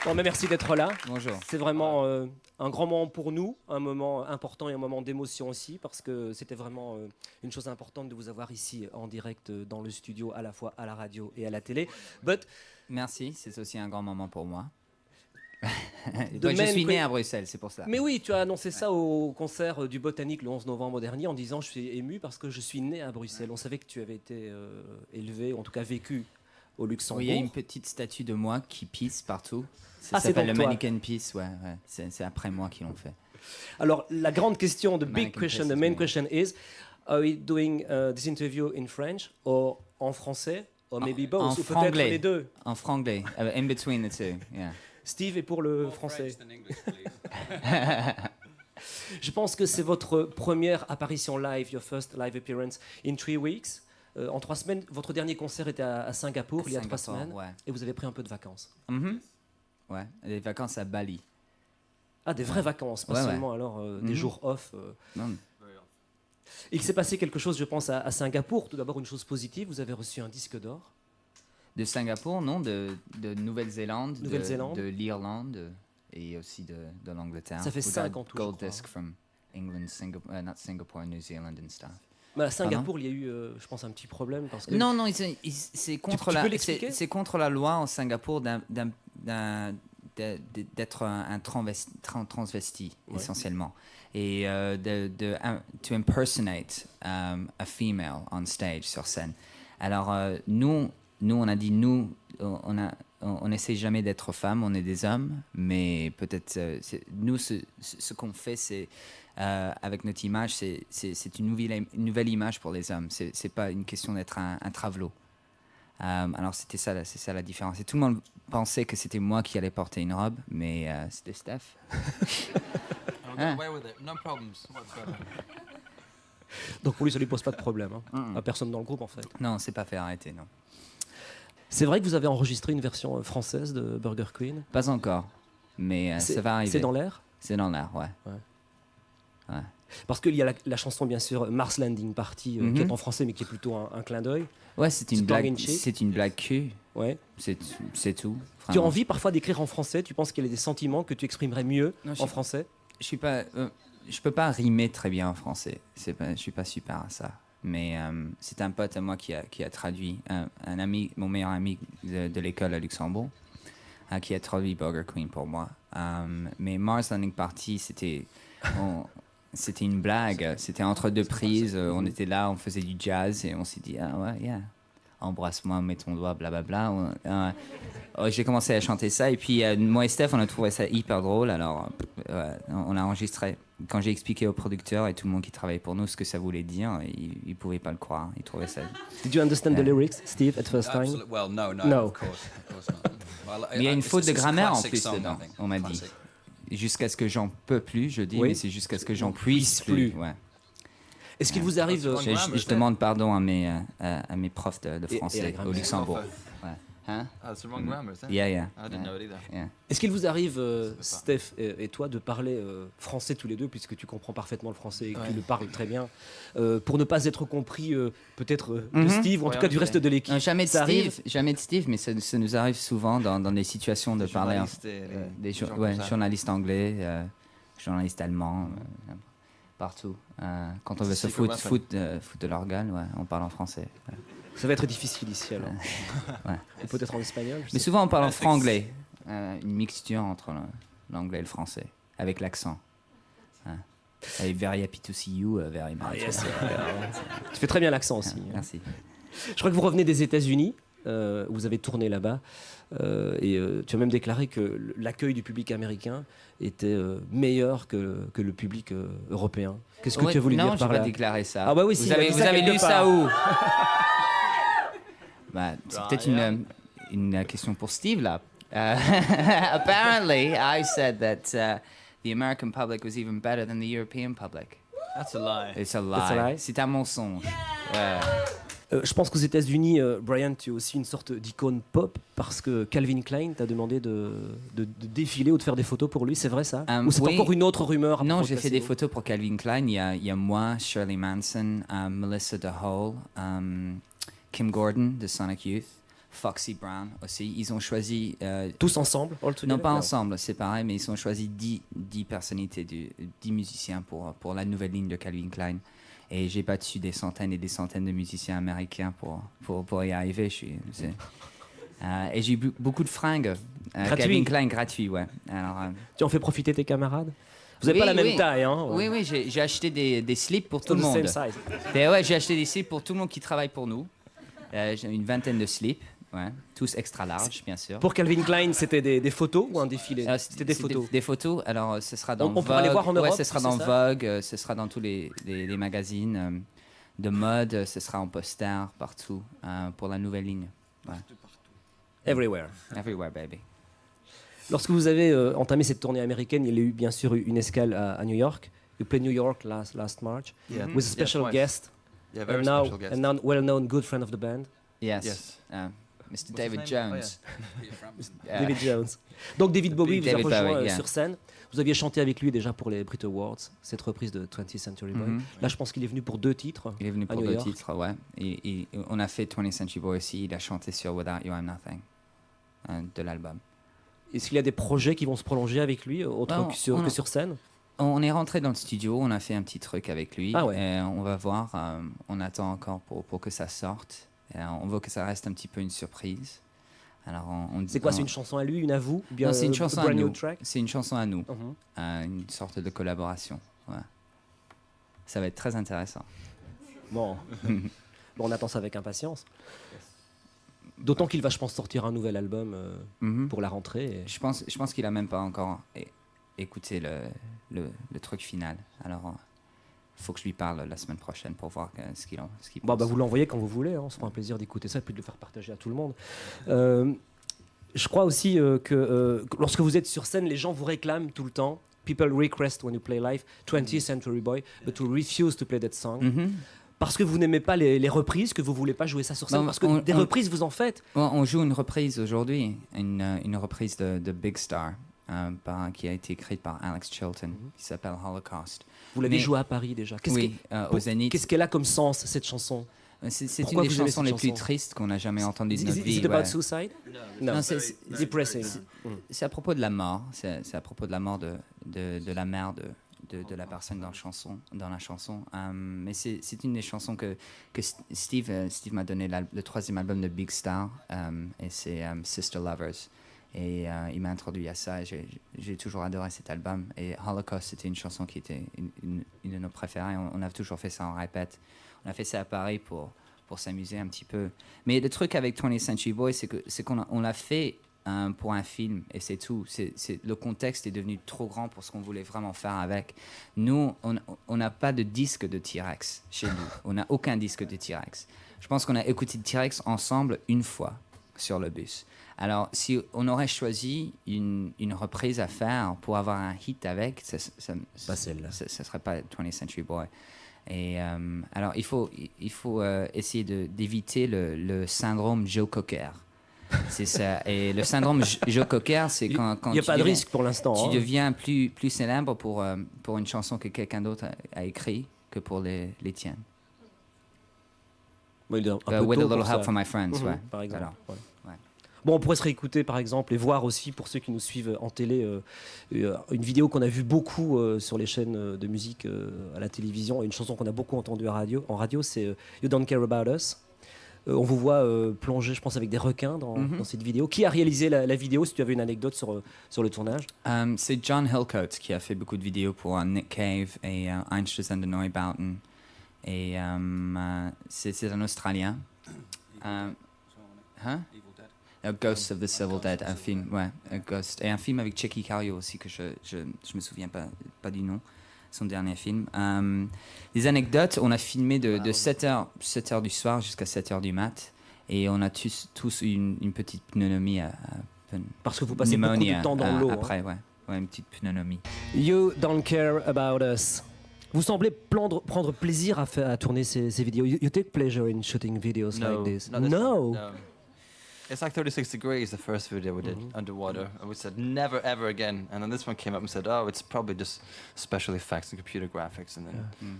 Bon, mais merci d'être là. Bonjour. C'est vraiment un grand moment pour nous, un moment important et un moment d'émotion aussi, parce que c'était vraiment une chose importante de vous avoir ici en direct dans le studio, à la fois à la radio et à la télé. But Merci, c'est aussi un grand moment pour moi. de Je même suis que- né à Bruxelles, c'est pour ça. Mais oui, tu as annoncé ça au concert du Botanique le 11 novembre dernier en disant je suis ému parce que je suis né à Bruxelles. On savait que tu avais été élevé, en tout cas vécu au Luxembourg. Oui, il y a une petite statue de moi qui pisse partout. Ah, Ça c'est s'appelle donc le toi. Mannequin Piece, ouais. C'est après moi qu'ils l'ont fait. Alors, la grande question, the big Mannequin question, the Piece, main oui. question is, are we doing this interview in French or en français or maybe both, en ou peut-être franglais. les deux. En franglais, in between the two, yeah. Steve est pour le français. Je pense que c'est votre première apparition live, your first live appearance in 3 weeks. En 3 semaines, votre dernier concert était à Singapour, il y a 3 Singapour, semaines, ouais. et vous avez pris un peu de vacances. Mhm. Ouais, des vacances à Bali. Ah, des vraies vacances, pas Ouais, ouais. seulement alors des jours off. Non. Il s'est passé quelque chose, je pense, à Singapour. Tout d'abord, une chose positive, vous avez reçu un disque d'or. De Singapour, non, de Nouvelle-Zélande, Nouvelle-Zélande. de l'Irlande et aussi de l'Angleterre. Ça fait We 5 got en tout, Gold je crois. disc from England, not Singapore, New Zealand and stuff. Mais à Singapour, il y a eu, je pense, un petit problème parce que Non, c'est contre tu la peux l'expliquer c'est contre la loi en Singapour d'être un transvesti Ouais. essentiellement et to impersonate a female on stage sur scène. Alors nous on a dit on n'essaie jamais d'être femme, on est des hommes, mais peut-être nous ce qu'on fait c'est avec notre image c'est une nouvelle image pour les hommes. C'est pas une question d'être un travelot. Alors c'est ça la différence. Et tout le monde pensait que c'était moi qui allais porter une robe, mais c'était Steph. I'll get away with it. No problems whatsoever. donc pour lui, ça lui pose pas de problème. Hein. À personne dans le groupe, en fait. Non, c'est pas fait arrêter, non. C'est vrai que vous avez enregistré une version française de Burger Queen. Pas encore, mais ça va arriver. C'est dans l'air. C'est dans l'air, ouais. Parce qu'il y a la chanson, bien sûr, Mars Landing Party, qui est en français, mais qui est plutôt un clin d'œil. Ouais, c'est C'est une tongue blague. in cheek. C'est une blague cul. Ouais. C'est tout. Tu as envie parfois d'écrire en français. Tu penses qu'il y a des sentiments que tu exprimerais mieux Non, en français. Je peux pas rimer très bien en français. Je suis pas super à ça. Mais c'est un pote à moi qui a traduit, un ami, mon meilleur ami de l'école à Luxembourg, qui a traduit Burger Queen pour moi. Mais Mars Landing Party, c'était une blague. C'était entre deux prises. On était là, on faisait du jazz et on s'est dit, ah ouais, yeah. Embrasse-moi, mets ton doigt, blablabla. J'ai commencé à chanter ça et puis moi et Steph, on a trouvé ça hyper drôle. Alors on a enregistré. Quand j'ai expliqué au producteur et tout le monde qui travaillait pour nous ce que ça voulait dire, ils pouvaient pas le croire. Ils trouvaient ça. Did you understand the lyrics, Steve, at first time? Absolutely. Well, no, No. of course not. Well, Mais il y a une it's- faute de it's a grammaire en classic plus song, I dedans, think. on m'a dit. Classic. Jusqu'à ce que j'en peux plus, je dis, Oui. mais c'est jusqu'à ce que j'en puisse plus. Ouais. Est-ce qu'il vous arrive Je demande pardon à mes profs de Et à la français grammaire. au Luxembourg. Ouais. Hein? Oh, it's the wrong grammar, isn't it? Yeah. I didn't know it either. Yeah. Est-ce qu'il vous arrive, Steph et toi, de parler français tous les deux, puisque tu comprends parfaitement le français et que tu le parles très bien, pour ne pas être compris peut-être de Steve, ou en tout cas du reste de l'équipe? Jamais de Ça arrive Steve, mais ça nous arrive souvent dans des situations de parler journalistes et des gens comme ouais, ça. journalistes anglais, journalistes allemands, partout. Quand on veut se C'est comment foutre de leur gueule, ouais, on parle en français. Ouais. Ça va être difficile ici alors. Ouais. Ou peut-être en espagnol. je Mais sais souvent on parle en franglais, une mixture entre l'anglais et le français, avec l'accent. Et very happy to see you, very much. pas. Yes, tu fais très bien l'accent aussi. Merci. Je crois que vous revenez des États-Unis, vous avez tourné là-bas, et tu as même déclaré que l'accueil du public américain était meilleur que le public européen. Qu'est-ce que Ouais, tu as voulu non, dire j'ai par pas là? déclaré ça. Ah bah oui, si, il a dit vous ça avez quelque lu ça part. où? Bah, c'est peut-être une question pour Steve là. Apparently, I said that the American public was even better than the European public. That's a lie. It's a That's a lie. lie. C'est un mensonge. Ouais. Je pense qu'aux États-Unis, Brian, tu es aussi une sorte d'icône pop parce que Calvin Klein t'a demandé de défiler ou de faire des photos pour lui, c'est vrai ça? Ou c'est oui. encore une autre rumeur? à Non, propos j'ai de fait des Placebo? photos pour Calvin Klein. Il y a moi, Shirley Manson, Melissa DeHole, Kim Gordon de Sonic Youth, Foxy Brown aussi. Ils ont choisi... Tous ensemble, all together? non, pas ensemble, c'est pareil, mais ils ont choisi 10 personnalités, 10 musiciens pour la nouvelle ligne de Calvin Klein. Et j'ai battu des centaines et des centaines de musiciens américains pour y arriver. Et j'ai eu beaucoup de fringues. Calvin Klein gratuit, ouais. Alors, Tu en fais profiter tes camarades? Vous n'avez pas la même taille, hein? Oui, oui, j'ai acheté des slips pour tout le Still the monde. same size. Et ouais, j'ai acheté des slips pour tout le monde qui travaille pour nous. J'ai une vingtaine de slips, ouais, tous extra larges, bien sûr. Pour Calvin Klein, c'était des photos ou un défilé? C'était des photos. Des photos. Alors, ce sera dans On Vogue. pourra les voir en Europe, Ouais, ce sera c'est dans ça? Vogue, ce sera dans tous les magazines de mode, ce sera en poster partout pour la nouvelle ligne. Ouais. Everywhere. Everywhere, baby. Lorsque vous avez entamé cette tournée américaine, il y a eu bien sûr une escale à New York. You played New York last March Yeah. with a special twice. guest, Yeah, very and special guest. now well-known good friend of the band, Yes. Yes. Mr. What's his David name? Jones. David Jones. Donc David Bowie vous a David rejoint Bowie, yeah. sur scène. Vous aviez chanté avec lui déjà pour les Brit Awards, cette reprise de 20th Century Boy. Mhm. Là, je pense qu'il est venu pour 2 titres. Il est venu à pour New 2 York. titres, ouais. Et on a fait 20th Century Boy aussi. Il a chanté sur Without You I'm Nothing de l'album. Est-ce qu'il y a des projets qui vont se prolonger avec lui, autre Non, que sur scène? On est rentré dans le studio, on a fait un petit truc avec lui. Ah ouais. Et on va voir. On attend encore pour que ça sorte. Et on veut que ça reste un petit peu une surprise. Alors C'est quoi, c'est une chanson à lui, une à vous? Ou bien Non, c'est une chanson à brand new nous. track? C'est une chanson à nous. Mhm. Une sorte de collaboration. Ouais. Ça va être très intéressant. Bon. Bon, on attend ça avec impatience. D'autant qu'il va, je pense, sortir un nouvel album Mhm. pour la rentrée. Et- Je pense qu'il a même pas encore écouté le truc final. Alors, faut que je lui parle la semaine prochaine pour voir ce qu'il Bon, pense. bah, vous l'envoyez quand vous voulez, hein. On se fera un plaisir d'écouter ça et puis de le faire partager à tout le monde. Je crois aussi que lorsque vous êtes sur scène, les gens vous réclament tout le temps. People request when you play live 20th Century Boy, but you refuse to play that song. Mhm. Parce que vous n'aimez pas les reprises, que vous voulez pas jouer ça sur scène. Non, parce que des reprises, vous en faites. On joue une reprise aujourd'hui, une reprise de Big Star, qui a été écrite par Alex Chilton, qui s'appelle Holocaust. Vous l'avez Mais- joué à Paris déjà. Oui, au Zénith. Qu'est-ce qu'elle a comme sens, cette chanson? C'est Pourquoi une des vous aimez chansons cette les plus chanson? tristes qu'on a jamais entendues de Is notre it vie. about ouais. suicide? Non, No. c'est Depressing. c'est à propos de la mort. C'est à propos de la mort de la mère de la personne dans la chanson. Mais c'est une des chansons que Steve m'a donné le 3e album de Big Star, et c'est Sister Lovers. Et il m'a introduit à ça. Et j'ai toujours adoré cet album. Et Holocaust, c'était une chanson qui était une de nos préférées. On a toujours fait ça en répète. On a fait ça à Paris pour s'amuser un petit peu. Mais le truc avec 20th Century Boy, c'est qu'on l'a fait pour un film, et c'est tout. Le contexte est devenu trop grand pour ce qu'on voulait vraiment faire avec. Nous, on n'a pas de disque de T-Rex chez nous. On n'a aucun disque de T-Rex. Je pense qu'on a écouté T-Rex ensemble une fois sur le bus. Alors, si on aurait choisi une reprise à faire pour avoir un hit avec, Pas celle-là. ça serait pas 20th Century Boy. Et alors, il faut essayer d'éviter le syndrome Joe Cocker. C'est ça. Et le syndrome Joe Cocker, c'est quand Il n'y a pas de risque pour l'instant. tu hein. deviens plus célèbre pour une chanson que quelqu'un d'autre a écrit que pour les tiennes. Bon, il est un peu With a tôt little pour help ça. from my friends, Mhm, ouais. par exemple. Alors, ouais. ouais. Bon, on pourrait se réécouter par exemple et voir aussi pour ceux qui nous suivent en télé une vidéo qu'on a vue beaucoup sur les chaînes de musique à la télévision, une chanson qu'on a beaucoup entendue en radio, c'est You Don't Care About Us. On vous voit plonger, je pense, avec des requins dans cette vidéo. Qui a réalisé la vidéo, si tu avais une anecdote sur le tournage? C'est John Hillcoat qui a fait beaucoup de vidéos pour Nick Cave et Einstürzende Neubauten. Et c'est un Australien. Ghosts of the Civil Dead, un film, ouais, Ghost. Et un film avec Chicky Cario aussi, que je me souviens pas du nom, son dernier film. Des anecdotes, on a filmé de 7h du soir jusqu'à 7h du mat, et on a tous une petite pneumonie. Parce que vous passez beaucoup de temps dans l'eau. Après, ouais, une petite pneumonie. You Don't Care About Us. Vous semblez prendre plaisir à tourner ces vidéos. You take pleasure in shooting videos like this? not this No. one, no. It's like 36 Degrees, the first video we did underwater, and we said never ever again. And then this one came up and said, oh, it's probably just special effects and computer graphics. And then,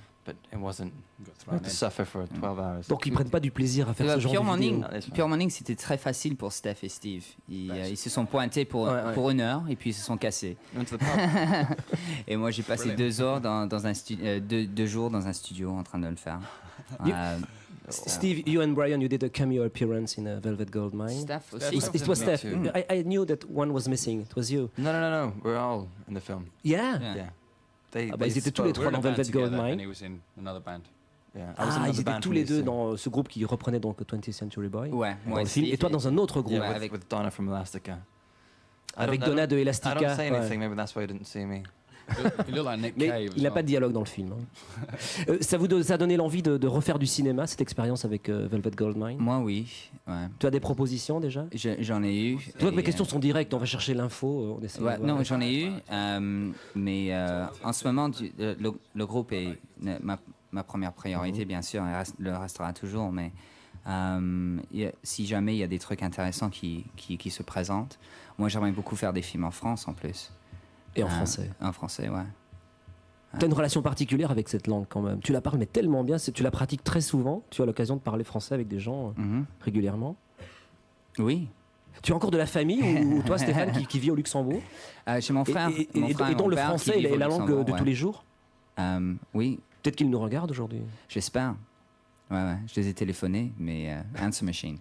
but it wasn't Got thrown to in. suffer for 12 hours. Donc ils prennent pas du plaisir à faire ce genre Pure de vidéo. Morning, Pure Morning, c'était très facile pour Steph et Steve. Ils se sont pointés pour, Ouais. pour 1 heure et puis ils se sont cassés. Went to the pub. Et moi, j'ai passé 2 heures dans un deux jours dans un studio en train de le faire. You- Euh, Steve, you and Brian, you did a cameo appearance in Velvet Goldmine. Steph aussi. It was Steph. Me too. I knew that one was missing. It was you. No. We're all in the film. Yeah. Yeah. Yeah. They, Ah bah, ils étaient tous les We trois were in dans a band Velvet together, Goldmine. and he was in another band. Yeah. I was in Ah, another ils étaient band tous from les the deux scene. dans ce groupe qui reprenait donc 20th Century Boy. Ouais, dans moi le film. Et toi dans un autre groupe. Yeah, Ouais, with, avec- with Donna from Elastica. Avec I Donna de I Elastica. don't say ouais. anything, maybe that's why you didn't see me. You look like Nick Mais Cave. il n'a pas de dialogue dans le film. Hein. Ça a donné l'envie de refaire du cinéma, cette expérience avec Velvet Goldmine. Moi, oui. Ouais. Tu as des propositions déjà? J'en ai eu. Tu vois que mes et, questions sont directes, on va chercher l'info. On essaie Ouais, de voir. non, j'en ai eu, mais en ce moment, le groupe est ma première priorité, bien sûr, et le restera toujours, mais si jamais il y a des trucs intéressants qui se présentent, moi j'aimerais beaucoup faire des films en France en plus. Et en français. En français, ouais. Tu as une relation particulière avec cette langue quand même. Tu la parles mais tellement bien, tu la pratiques très souvent. Tu as l'occasion de parler français avec des gens Mhm. régulièrement. Oui. Tu as encore de la famille ou toi Stéphane qui vit au Luxembourg J'ai mon frère. mon frère et dont mon le père qui français vivent est au la langue Luxembourg, de ouais. tous les jours? Oui, Peut-être qu'il nous regarde aujourd'hui. j'espère. Ouais, je les ai téléphonés, mais answer machine.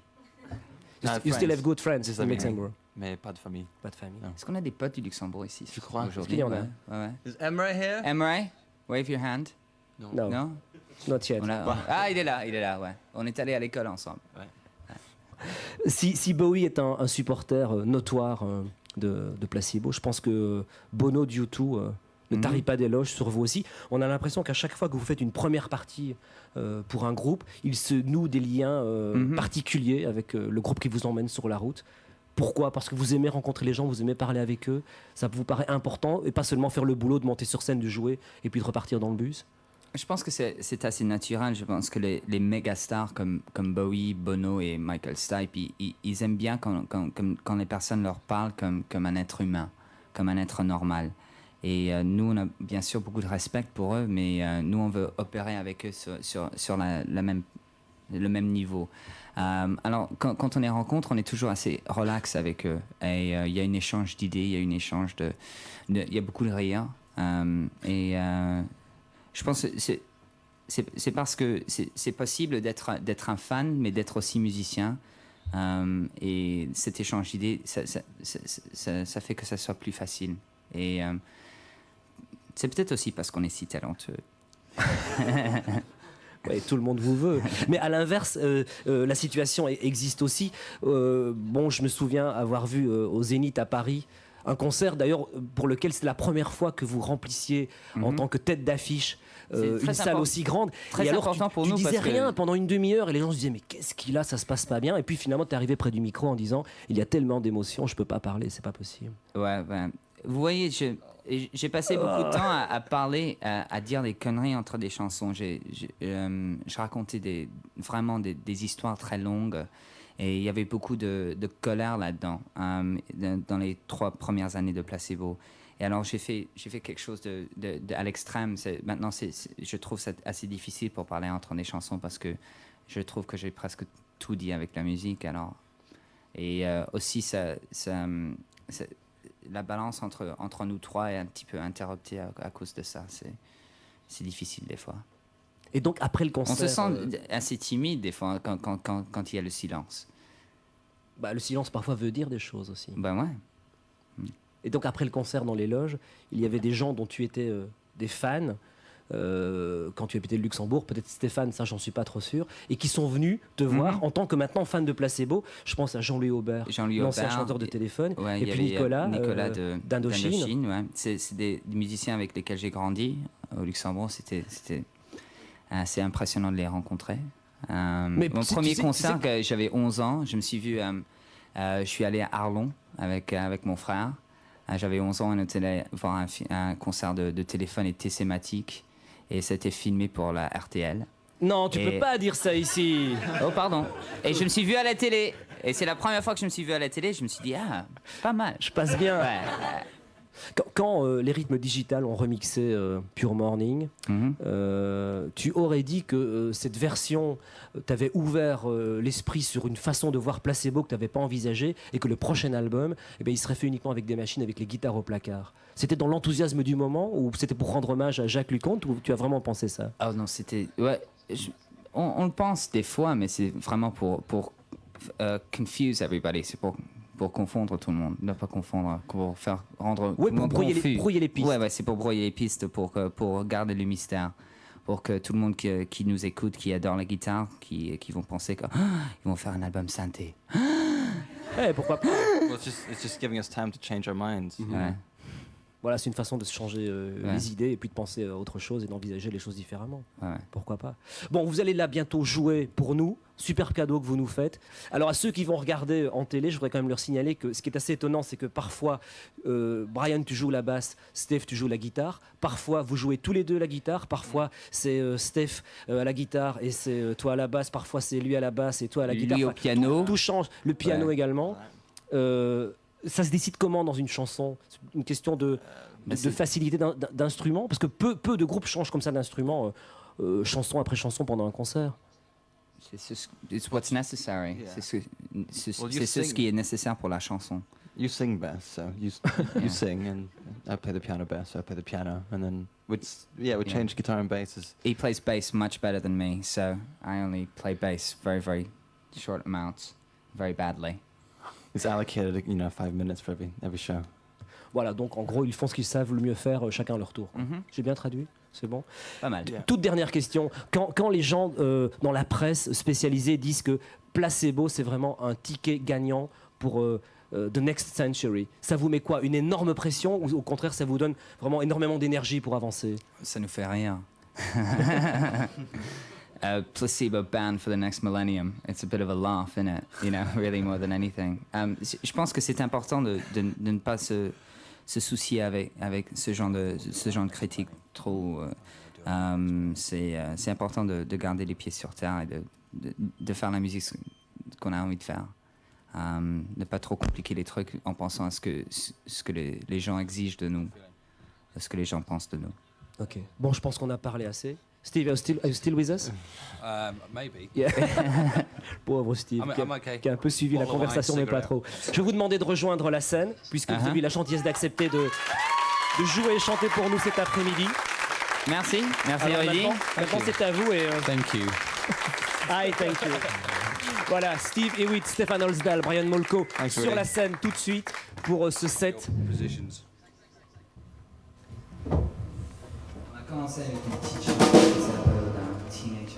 You still have good friends Des in amis. Luxembourg. Mais pas de famille. Pas de famille. Non. Est-ce qu'on a des potes du Luxembourg ici? Je crois. Aujourd'hui, Est-ce qu'il y en a? ouais. Is Emre here? Emre, wave your hand. No, Non? not yet. Ah, il est là, ouais. On est allé à l'école ensemble. Si Bowie est un supporter notoire de Placebo, je pense que Bono du U2 ne tarit pas d'éloges sur vous aussi. On a l'impression qu'à chaque fois que vous faites une première partie pour un groupe, il se noue des liens particuliers avec le groupe qui vous emmène sur la route. Pourquoi? Parce que vous aimez rencontrer les gens, vous aimez parler avec eux, ça vous paraît important, et pas seulement faire le boulot de monter sur scène, de jouer, et puis de repartir dans le bus. Je pense que c'est assez naturel. Je pense que les méga stars comme Bowie, Bono et Michael Stipe, ils aiment bien quand les personnes leur parlent comme un être humain, comme un être normal. Et nous, on a bien sûr beaucoup de respect pour eux, mais nous, on veut opérer avec eux sur le même niveau. Alors, quand on les rencontre, on est toujours assez relax avec eux. Et il y a un échange d'idées, il y a un échange il y a beaucoup de rire. Je pense que c'est parce que c'est possible d'être un fan, mais d'être aussi musicien. Et cet échange d'idées, ça fait que ça soit plus facile. Et c'est peut-être aussi parce qu'on est si talentueux. Ouais, tout le monde vous veut. Mais à l'inverse, la situation existe aussi. Bon, je me souviens avoir vu au Zénith à Paris un concert, d'ailleurs, pour lequel c'est la première fois que vous remplissiez en tant que tête d'affiche une salle aussi grande. Très et alors, important pour tu nous disais parce que- rien pendant une demi-heure et les gens se disaient mais qu'est-ce qu'il a, ça se passe pas bien. Et puis finalement, tu es arrivé près du micro en disant il y a tellement d'émotions, je peux pas parler, c'est pas possible. Ouais, ben, vous voyez, j'ai passé beaucoup de temps à parler, à dire des conneries entre des chansons. Je racontais vraiment des histoires très longues et il y avait beaucoup de colère là-dedans dans les 3 premières années de Placebo. Et alors j'ai fait quelque chose à l'extrême. Maintenant, je trouve ça assez difficile pour parler entre des chansons parce que je trouve que j'ai presque tout dit avec la musique. Alors, et aussi la balance entre nous trois est un petit peu interruptée à cause de ça. C'est difficile des fois. Et donc après le On concert, se sent assez timide des fois quand il y a le silence. le silence parfois veut dire des choses aussi. Ben ouais. Et donc après le concert dans les loges, il y avait des gens dont tu étais des fans. Quand tu habitais le Luxembourg, peut-être Stéphane, ça j'en suis pas trop sûr, et qui sont venus te voir en tant que maintenant fan de Placebo. Je pense à Jean-Louis Aubert, l'ancien chanteur de téléphone, Ouais, et il y puis avait, Nicolas, d'Indochine. Ouais. C'est des musiciens avec lesquels j'ai grandi au Luxembourg. C'était assez impressionnant de les rencontrer. Mais Mon tu premier sais- concert, j'avais 11 ans. Je me suis vu. Je suis allé à Arlon avec mon frère. J'avais 11 ans, on était allé voir un concert de téléphone et thématique. Et c'était filmé pour la RTL. Non, tu peux pas dire ça ici. Oh, pardon. Et je me suis vu à la télé. Et c'est la première fois que je me suis vu à la télé. Je me suis dit, pas mal. Je passe bien. Ouais. Quand les rythmes digitales ont remixé Pure Morning, tu aurais dit que cette version t'avait ouvert l'esprit sur une façon de voir Placebo que tu n'avais pas envisagé et que le prochain album, eh bien, il serait fait uniquement avec des machines, avec les guitares au placard. C'était dans l'enthousiasme du moment ou c'était pour rendre hommage à Jacques Luconte ou tu as vraiment pensé ça? Ah non, c'était... Ouais, on le pense des fois, mais c'est vraiment pour confuse everybody. C'est pour confondre tout le monde. Ne pas confondre, pour faire rendre tout le monde confus. Brouiller les pistes. Ouais, c'est pour brouiller les pistes, pour garder le mystère. Pour que tout le monde qui nous écoute, qui adore la guitare, qui vont penser qu'ils vont faire un album synthé. Pourquoi pas? Well, it's just giving us time to change our minds. Ouais. Voilà, c'est une façon de se changer les idées et puis de penser à autre chose et d'envisager les choses différemment. Ouais. Pourquoi pas? Bon, vous allez là bientôt jouer pour nous. Super cadeau que vous nous faites. Alors à ceux qui vont regarder en télé, je voudrais quand même leur signaler que ce qui est assez étonnant, c'est que parfois, Brian, tu joues la basse, Steph, tu joues la guitare. Parfois, vous jouez tous les deux la guitare. Parfois, c'est Steph à la guitare et c'est toi à la basse. Parfois, c'est lui à la basse et toi à la guitare. Lui au piano. Tout change. Le piano également. Ça se décide comment dans une chanson? C'est une question de facilité d'instrument? Parce que peu de groupes changent comme ça d'instrument, chanson après chanson pendant un concert. It's what's necessary. Yeah. C'est ce qui est nécessaire pour la chanson. You sing bass, so you sing, and I play the piano bass, so I play the piano, and then we change guitar and basses. He plays bass much better than me, so I only play bass very, very short amounts, very badly. It's allocated, 5 minutes for every show. Voilà, donc en gros, ils font ce qu'ils savent le mieux faire, chacun à leur tour. J'ai bien traduit? C'est bon? Pas mal. Yeah. Toute dernière question. Quand les gens dans la presse spécialisée disent que Placebo, c'est vraiment un ticket gagnant pour the next century, ça vous met quoi? Une énorme pression ou au contraire, ça vous donne vraiment énormément d'énergie pour avancer? Ça nous fait rien. Placebo band for the next millennium. It's a bit of a laugh, isn't it? Really more than anything. Je pense que c'est important de ne pas se soucier avec ce genre de critique trop. C'est important de garder les pieds sur terre et de faire la musique qu'on a envie de faire. Ne pas trop compliquer les trucs en pensant à ce que les gens exigent de nous, à ce que les gens pensent de nous. Ok. Bon, je pense qu'on a parlé assez. Steve, are you still with us? Maybe. Yeah. Pauvre Steve, I'm okay. qui a un peu suivi la Bottle of conversation, wine, mais pas cigarette. trop. Je vais vous demander de rejoindre la scène, puisque vous avez eu la gentillesse d'accepter de jouer et chanter pour nous cet après-midi. Merci Alors Rudy. maintenant c'est à vous et Thank you. Hi, thank you. Voilà, Steve Hewitt, Stéphane Holsdal, Brian Molko sur Rudy. la scène tout de suite pour ce set. Positions. On va commencer avec une petite chanson qui s'appelle Teenage